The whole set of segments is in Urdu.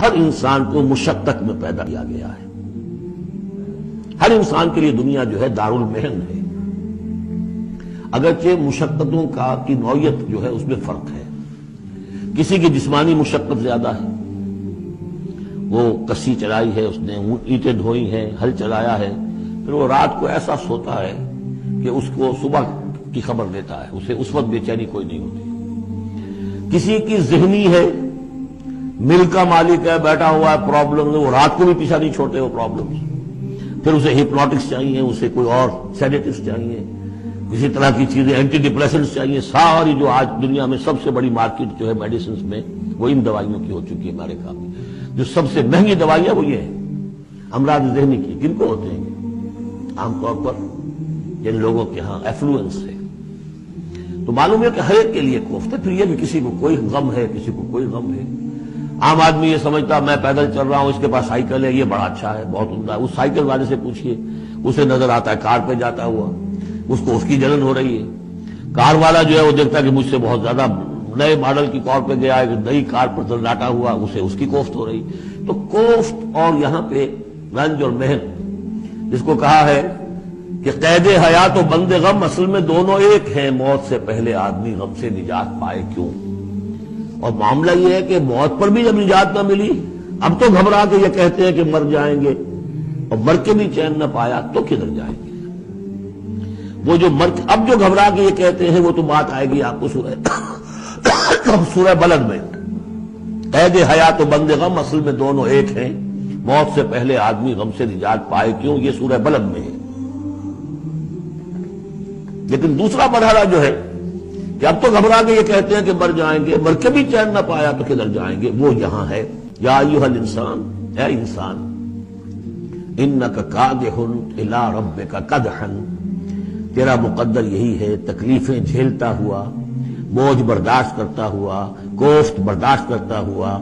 ہر انسان کو مشقت میں پیدا کیا گیا ہے. ہر انسان کے لیے دنیا جو ہے دارالمحن ہے، اگرچہ مشقتوں کی نوعیت جو ہے اس میں فرق ہے. کسی کی جسمانی مشقت زیادہ ہے، وہ کسی چلائی ہے، اس نے اینٹیں دھوئی ہیں، ہل چلایا ہے، پھر وہ رات کو ایسا سوتا ہے کہ اس کو صبح کی خبر دیتا ہے، اسے اس وقت بے چینی کوئی نہیں ہوتی. کسی کی ذہنی ہے، مل کا مالک ہے، بیٹھا ہوا ہے، پرابلم وہ رات کو بھی پیچھا نہیں چھوڑتے وہ پرابلم. پھر اسے ہپنوٹکس چاہیے، اسے کوئی اور سیڈیٹوس چاہیے، کسی طرح کی چیزیں، اینٹی ڈپریسنٹس چاہیے. ساری جو آج دنیا میں سب سے بڑی مارکیٹ جو ہے میڈیسنز میں وہ ان دوائیوں کی ہو چکی ہے. ہمارے کام میں جو سب سے مہنگی دوائیاں وہ یہ ہے امراض ذہنی کی. کن کو ہوتے ہیں؟ عام طور پر جن لوگوں کے ہاں ایفلوئنس ہے. تو معلوم ہے کہ ہر ایک کے لیے کوفت ہے. پھر یہ بھی کسی کو کوئی غم ہے، کسی کو کوئی غم ہے. عام آدمی یہ سمجھتا میں پیدل چل رہا ہوں، اس کے پاس سائیکل ہے، یہ بڑا اچھا ہے، بہت عمدہ ہے. اس سائیکل والے سے پوچھئے، اسے نظر آتا ہے کار پہ جاتا ہوا، اس کو اس کی جلن ہو رہی ہے. کار والا جو ہے وہ دیکھتا ہے کہ مجھ سے بہت زیادہ نئے ماڈل کی کار پہ گیا ہے، نئی کار پر ڈاٹا ہوا، اسے اس کی کوفت ہو رہی. تو کوفت اور یہاں پہ رنج اور محن، جس کو کہا ہے کہ قید حیات و بند غم اصل میں دونوں ایک ہیں. موت سے پہلے آدمی غم سے نجات پائے کیوں؟ اور معاملہ یہ ہے کہ موت پر بھی جب نجات نہ ملی، اب تو گھبرا کے یہ کہتے ہیں کہ مر جائیں گے، اور مر کے بھی چین نہ پایا تو کدھر جائیں گے؟ وہ جو اب جو گھبرا کے یہ کہتے ہیں وہ تو بات آئے گی آپ کو سورہ بلد میں. قید حیات و بند غم اصل میں دونوں ایک ہیں، موت سے پہلے آدمی غم سے نجات پائے کیوں، یہ سورہ بلد میں ہے. لیکن دوسرا مرحلہ جو ہے کہ اب تو گھبرا کے یہ کہتے ہیں کہ مر جائیں گے، مر کے بھی چین نہ پایا تو کدھر جائیں گے، وہ یہاں ہے. یا ایھا الانسان، اے انسان، انک کادح الی ربک کدحا، تیرا مقدر یہی ہے تکلیفیں جھیلتا ہوا، بوجھ برداشت کرتا ہوا، کوفت برداشت کرتا ہوا،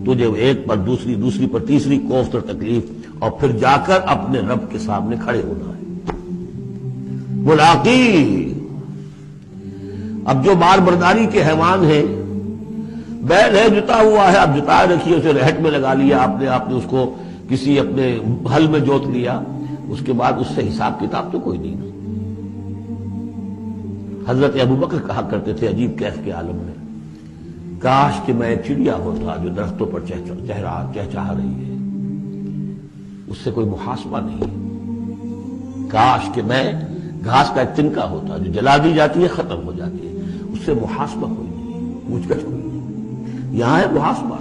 تجھے ایک پر دوسری پر تیسری کوفت اور تکلیف، اور پھر جا کر اپنے رب کے سامنے کھڑے ہونا ہے. ملاقی. اب جو مار برداری کے حیوان ہیں، بیل ہے جتا ہوا ہے، اب جتائے رکھیے، اسے رہٹ میں لگا لیا آپ نے اس کو کسی اپنے ہل میں جوت لیا، اس کے بعد اس سے حساب کتاب تو کوئی نہیں. حضرت ابوبکر کہا کرتے تھے عجیب کیف کے عالم میں، کاش کہ میں ایک چڑیا ہوتا جو درختوں پر چہچہا رہی ہے، اس سے کوئی محاسبہ نہیں ہے. کاش کہ میں گھاس کا ایک تنکا ہوتا جو جلا دی جاتی ہے ختم ہو جاتی ہے، اس سے محاسبہ کوئی نہیں، پوچھ گچھ کوئی نہیں. یہاں ہے محاسبہ.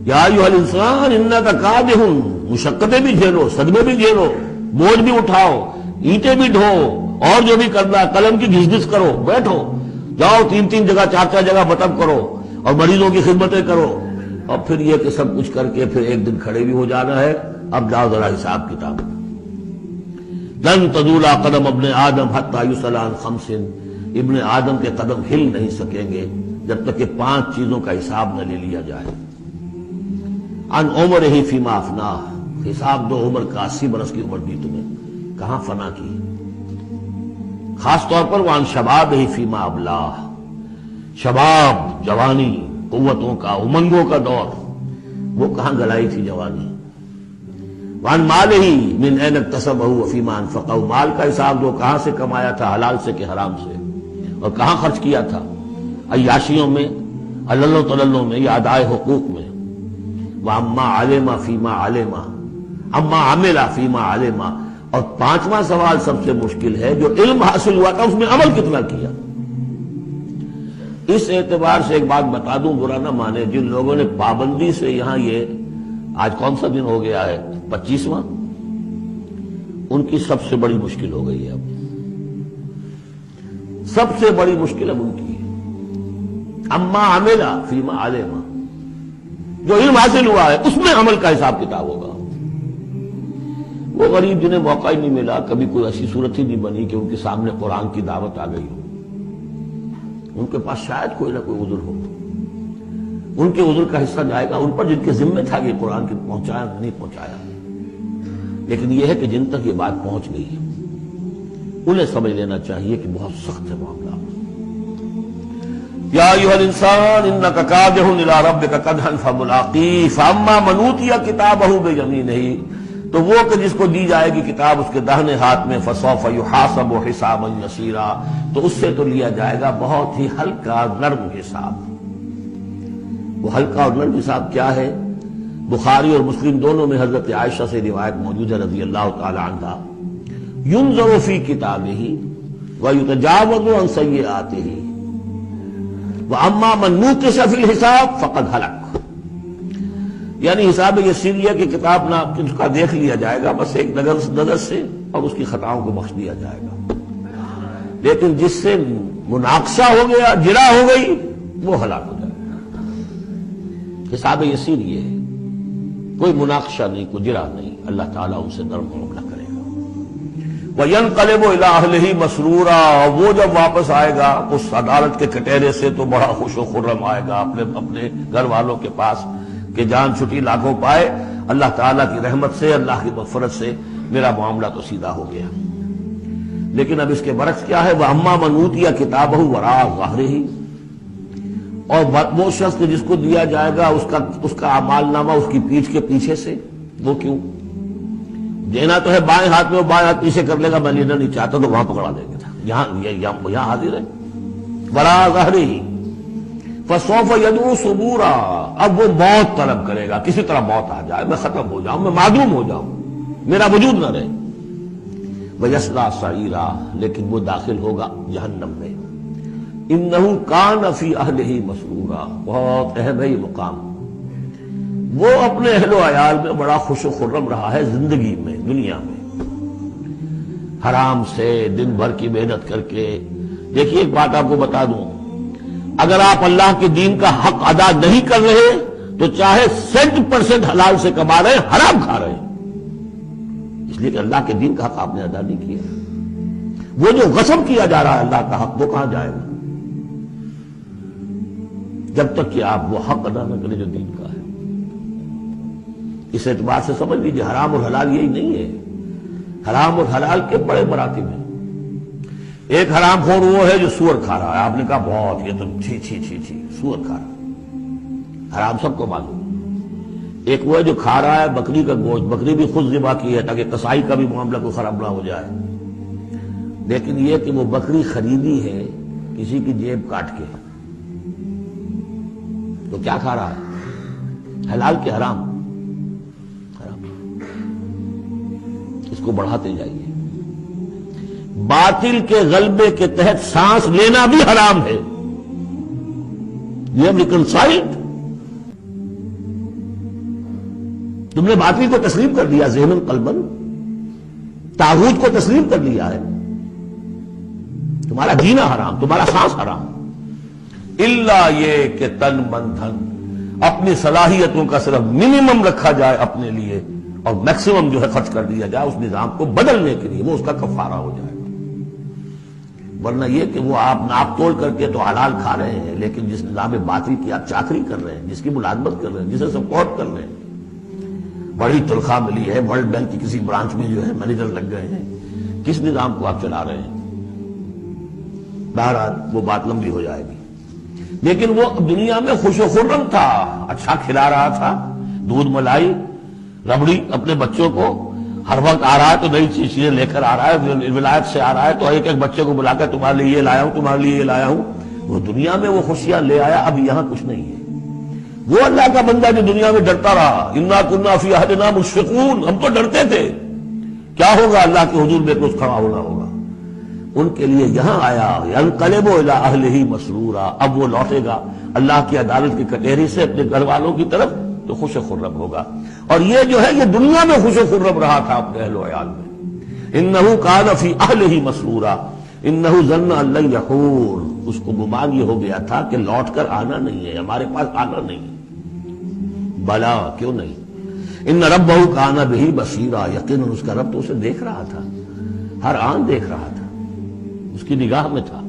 یا ایھا الانسان انک کادح، مشقتیں بھی جھیلو، صدمے بھی جھیلو، بوجھ بھی اٹھاؤ، اینٹیں بھی ڈھو، اور جو بھی کرنا، قلم کی گھس گھس کرو، بیٹھو، جاؤ 3 جگہ 4 جگہ مطلب کرو، اور مریضوں کی خدمتیں کرو، اور پھر یہ کہ سب کچھ کر کے پھر ایک دن کھڑے بھی ہو جانا ہے. اب جاؤ ذرا حساب کتاب. لن تزول قدم ابن آدم حتی یسأل عن 5، ابن آدم کے قدم ہل نہیں سکیں گے جب تک کہ 5 چیزوں کا حساب نہ لے لیا جائے. عن عمرہ فیما افناہ، حساب دو عمر کا، 80 برس کی عمر دی تمہیں، کہاں فنا کی. خاص طور پر وعن شبابہ فیما ابلاہ، شباب، جوانی، قوتوں کا، امنگوں کا دور، وہ کہاں گلائی تھی جوانی. وعن مالہ من این اکتسبہ وفیما انفقہ، مال کا حساب دو، کہاں سے کمایا تھا، حلال سے کہ حرام سے، اور کہاں خرچ کیا تھا، عیاشیوں میں، عللوں تللوں میں، یا ادائے حقوق میں. وعما علم فیما علم، اما عمل فیما علم. اور 5واں سوال سب سے مشکل ہے، جو علم حاصل ہوا تھا اس میں عمل کتنا کیا. اس اعتبار سے ایک بات بتا دوں، برا نہ مانے، جن لوگوں نے پابندی سے یہاں یہ آج کون سا دن ہو گیا ہے، 25واں، ان کی سب سے بڑی مشکل ہو گئی ہے. اب سب سے بڑی مشکل اب ان کی ہے. اما عمل فیما علم، جو علم حاصل ہوا ہے اس میں عمل کا حساب کتاب ہوگا. وہ غریب جنہیں موقع ہی نہیں ملا، کبھی کوئی ایسی صورت ہی نہیں بنی کہ ان کے سامنے قرآن کی دعوت آ گئی ہو، ان کے پاس شاید کوئی نہ کوئی عذر ہو، ان کے عذر کا حصہ جائے گا ان پر جن کے ذمہ تھا کہ قرآن کی پہنچایا نہیں پہنچایا. لیکن یہ ہے کہ جن تک یہ بات پہنچ گئی انہیں سمجھ لینا چاہیے کہ بہت سخت ہے معاملہ. یا ایھا الانسان انک کادح الی ربک کدحا فملاقیہ فاما من اوتی کتابہ بیمینہ، تو وہ کہ جس کو دی جائے گی کتاب اس کے داہنے ہاتھ میں، فسوف یحاسب حسابا یسیرا، تو اس سے تو لیا جائے گا بہت ہی ہلکا نرم حساب۔ وہ ہلکا اور نرم حساب کیا ہے؟ بخاری اور مسلم دونوں میں حضرت عائشہ سے روایت موجود ہے رضی اللہ تعالی عنہا، ینظر فی کتابہ ویتجاوز عن سیئاتہ وَأَمَّا مَن نُوقِشَ فِي الْحِسَابِ فَقَدْ هَلَكَ، یعنی حساب یسیریہ کی کتاب نہ اس کا دیکھ لیا جائے گا بس ایک نظر سے، اور اس کی خطاؤں کو بخش دیا جائے گا، لیکن جس سے مناقشہ ہو گیا، جرا ہو گئی، وہ ہلاک ہو جائے گا۔ حساب یسیریہ ہے، کوئی مناقشہ نہیں، کوئی جرا نہیں، اللہ تعالیٰ ان سے نرم معاملہ کرے گا۔ وَيَنْقَلِبُ إِلَىٰ أَهْلِهِ مَسْرُورًا، وہ جب واپس آئے گا اس عدالت کے کٹہرے سے تو بڑا خوش و خرم آئے گا اپنے گھر والوں کے پاس کہ جان چھٹی لاکھوں پائے، اللہ تعالیٰ کی رحمت سے، اللہ کی مغفرت سے میرا معاملہ تو سیدھا ہو گیا۔ لیکن اب اس کے برعکس کیا ہے؟ وَأَمَّا مَنْ أُوتِيَ كِتَابَهُ وَرَاءَ ظَهْرِهِ، اور وہ شخص جس کو دیا جائے گا اس کا اعمال نامہ اس کی پیٹھ کے پیچھے سے، وہ کیوں؟ دینا تو ہے بائیں ہاتھ میں، وہ بائیں ہاتھ پیچھے کر لے گا، میں لینا نہیں چاہتا تو وہاں پکڑا دیں گے، یہاں حاضر ہے۔ وَرَاءَ ظَهْرِهِ فَسَوْفَ يَدْعُو ثُبُورًا، اب وہ موت طلب کرے گا، کسی طرح موت آ جائے، میں ختم ہو جاؤں، میں معدوم ہو جاؤں، میرا وجود نہ رہے۔ وَيَصْلَىٰ سَعِيرًا، لیکن وہ داخل ہوگا جہنم میں۔ إِنَّهُ كَانَ فِي أَهْلِهِ مَسْرُورًا، بہت اہم ہے یہ مقام۔ وہ اپنے اہل و عیال میں بڑا خوش و خرم رہا ہے زندگی میں، دنیا میں، حرام سے دن بھر کی محنت کر کے۔ دیکھیے ایک بات آپ کو بتا دوں، اگر آپ اللہ کے دین کا حق ادا نہیں کر رہے تو چاہے 100% حلال سے کما رہے ہیں، حرام کھا رہے ہیں، اس لیے کہ اللہ کے دین کا حق آپ نے ادا نہیں کیا۔ وہ جو غصب کیا جا رہا ہے اللہ کا حق، وہ کہاں جائے گا جب تک کہ آپ وہ حق ادا نہ کریں جو دین کا ہے۔ اس اعتبار سے سمجھ لیجیے حرام اور حلال یہی نہیں ہے، حرام اور حلال کے بڑے مراتب ہیں۔ ایک حرام خور وہ ہے جو سور کھا رہا ہے، آپ نے کہا بہت یہ تو چھی چھی چھی چھی سور کھا رہا ہے، حرام سب کو معلوم۔ ایک وہ ہے جو کھا رہا ہے بکری کا گوشت، بکری بھی خود ذبح کی ہے تاکہ قصائی کا بھی معاملہ کو خراب نہ ہو جائے، لیکن یہ کہ وہ بکری خریدی ہے کسی کی جیب کاٹ کے، تو کیا کھا رہا ہے؟ حلال کے حرام۔ اس کو بڑھاتے جائیے۔ باطل کے غلبے کے تحت سانس لینا بھی حرام ہے، یہ ریکنسائلڈ۔ تم نے باطل کو تسلیم کر دیا، ذہن قلبن طاغوت کو تسلیم کر لیا ہے، تمہارا جینا حرام، تمہارا سانس حرام۔ الا یہ کہ تن من دھن، اپنی صلاحیتوں کا صرف منیمم رکھا جائے اپنے لیے اور میکسیمم جو ہے خرچ کر دیا جائے اس نظام کو بدلنے کے لیے، وہ اس کا کفارہ ہو جائے گا۔ ورنہ یہ کہ وہ آپ ناپ توڑ کر کے تو حلال کھا رہے ہیں، لیکن جس نظام باطل کی آپ چاکری کر رہے ہیں، جس کی ملازمت کر رہے ہیں، جسے سپورٹ کر رہے ہیں، بڑی تنخواہ ملی ہے، ورلڈ بینک کی کسی برانچ میں جو ہے مینیجر لگ گئے ہیں، کس نظام کو آپ چلا رہے ہیں؟ بہرحال وہ بات لمبی ہو جائے گی۔ لیکن وہ دنیا میں خوش و خرم تھا، اچھا کھلا رہا تھا، دودھ ملائی ربڑی اپنے بچوں کو، ہر وقت آ رہا ہے تو نئی چیزیں لے کر آ رہا ہے، ولایت سے آ رہا ہے تو ایک ایک بچے کو بلا کر تمہارے لیے یہ لایا ہوں، تمہارے لیے یہ لایا ہوں۔ وہ دنیا میں وہ خوشیاں لے آیا، اب یہاں کچھ نہیں ہے۔ وہ اللہ کا بندہ جو دنیا میں ڈرتا رہا، انا کنا فی عہدنا مشفقون، ہم تو ڈرتے تھے کیا ہوگا اللہ کے حضور میں کچھ کھڑا ہونا ہوگا، ان کے لیے یہاں آیا ینقلب الی اہلہ مسرورا، اب وہ لوٹے گا اللہ کی عدالت کی کٹہری سے اپنے گھر والوں کی طرف تو خوش و خرم ہوگا۔ اور یہ جو ہے یہ دنیا میں خوش و خرم رہا تھا اپنے اہل و عیال میں۔ انہ کان فی اہلہ مسرورا انہ ظن ان لن یحور، اس کو گمان یہ ہو گیا تھا کہ لوٹ کر آنا نہیں ہے، ہمارے پاس آنا نہیں ہے۔ بلا، کیوں نہیں؟ ان ربہ کان بہ بصیرا، یقیناً اس کا رب تو اسے دیکھ رہا تھا، ہر آن دیکھ رہا تھا، اس کی نگاہ میں تھا۔